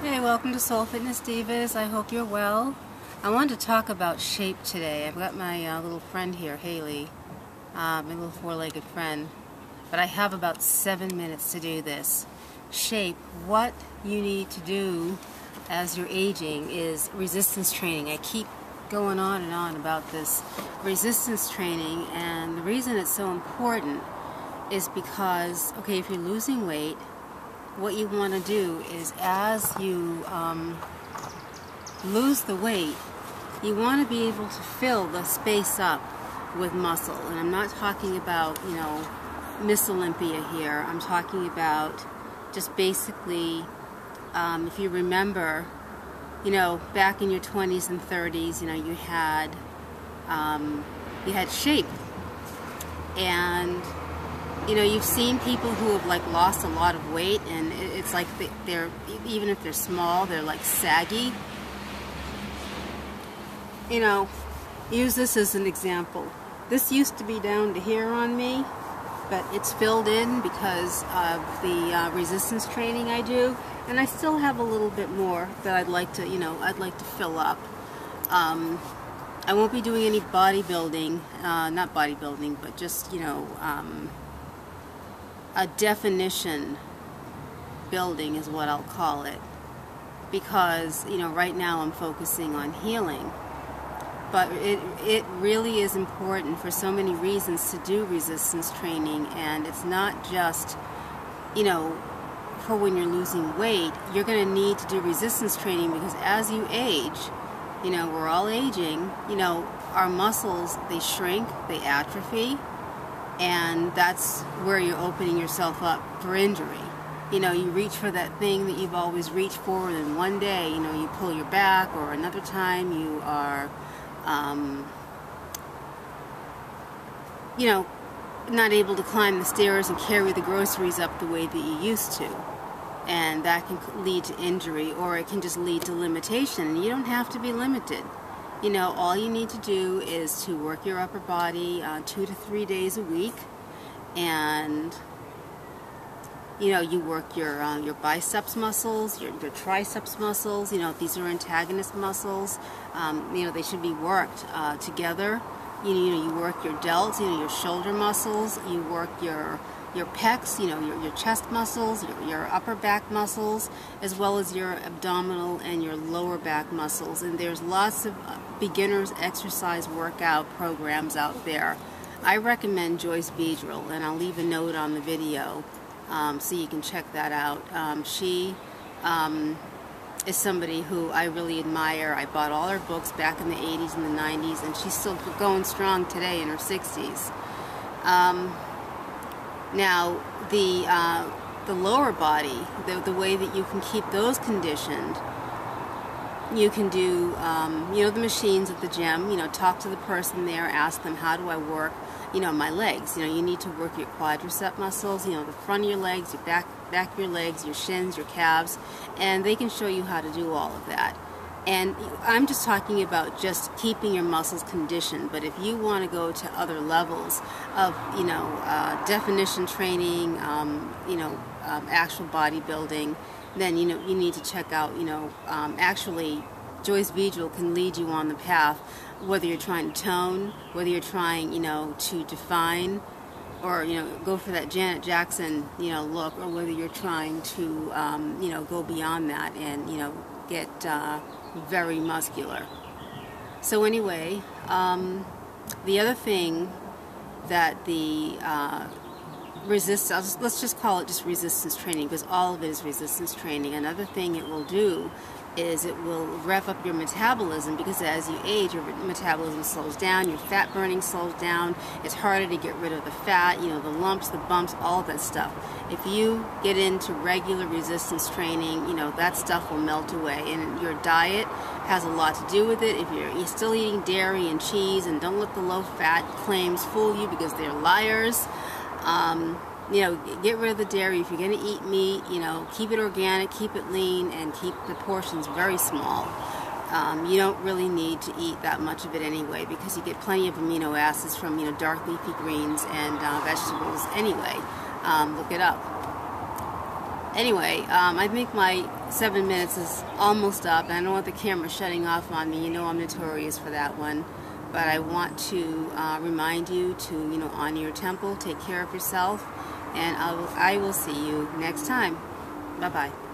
Hey, welcome to Soul Fitness Divas. I hope you're well. I wanted to talk about shape today. I've got my little friend here, Haley, my little four-legged friend, but I have about 7 minutes to do this. Shape, what you need to do as you're aging is resistance training. I keep going on and on about this resistance training, and the reason it's so important is because, okay, if you're losing weight, what you want to do is as you lose the weight, you want to be able to fill the space up with muscle. And I'm not talking about, Miss Olympia here. I'm talking about just basically, if you remember, back in your 20s and 30s, you had shape. And you've seen people who have lost a lot of weight, and it's like they're, even if they're small, they're like saggy. Use this as an example. This used to be down to here on me, but it's filled in because of the resistance training I do, and I still have a little bit more that I'd like to fill up. I won't be doing any bodybuilding, not bodybuilding, but just a definition building is what I'll call it, because right now I'm focusing on healing, but it really is important for so many reasons to do resistance training. And it's not just for when you're losing weight. You're going to need to do resistance training because as you age, we're all aging, our muscles, they shrink, they atrophy, and that's where you're opening yourself up for injury. You reach for that thing that you've always reached for, and then one day, you pull your back, or another time you are, not able to climb the stairs and carry the groceries up the way that you used to. And that can lead to injury, or it can just lead to limitation. And you don't have to be limited. All you need to do is to work your upper body 2 to 3 days a week, and you work your biceps muscles, your triceps muscles. These are antagonist muscles. They should be worked together. You work your delts, your shoulder muscles. You work your pecs, your chest muscles, your upper back muscles, as well as your abdominal and your lower back muscles. And there's lots of beginners exercise workout programs out there. I recommend Joyce Beedrill, and I'll leave a note on the video so you can check that out. She is somebody who I really admire. I bought all her books back in the 80s and the 90s, and she's still going strong today in her 60s. Now, the lower body, the way that you can keep those conditioned, you can do, the machines at the gym. Talk to the person there, ask them, how do I work, my legs? You need to work your quadricep muscles, the front of your legs, your back of your legs, your shins, your calves, and they can show you how to do all of that. And I'm just talking about just keeping your muscles conditioned. But if you want to go to other levels of, definition training, actual bodybuilding, then, you need to check out, actually, Joyce Beedrill can lead you on the path, whether you're trying to tone, whether you're trying, to define, or, go for that Janet Jackson, look, or whether you're trying to, go beyond that and, get very muscular. So anyway, the other thing that the let's just call it just resistance training, because all of it is resistance training. Another thing it will do is it will rev up your metabolism, because as you age, your metabolism slows down, your fat burning slows down, it's harder to get rid of the fat, the lumps, the bumps, all of that stuff. If you get into regular resistance training, that stuff will melt away, and your diet has a lot to do with it. If you're still eating dairy and cheese, and don't let the low-fat claims fool you, because they're liars. Get rid of the dairy. If you're going to eat meat, keep it organic, keep it lean, and keep the portions very small. You don't really need to eat that much of it anyway, because you get plenty of amino acids from dark leafy greens and vegetables anyway. Look it up. Anyway, I think my 7 minutes is almost up, and I don't want the camera shutting off on me. You know I'm notorious for that one. But I want to remind you to, honor your temple, take care of yourself, and I will see you next time. Bye-bye.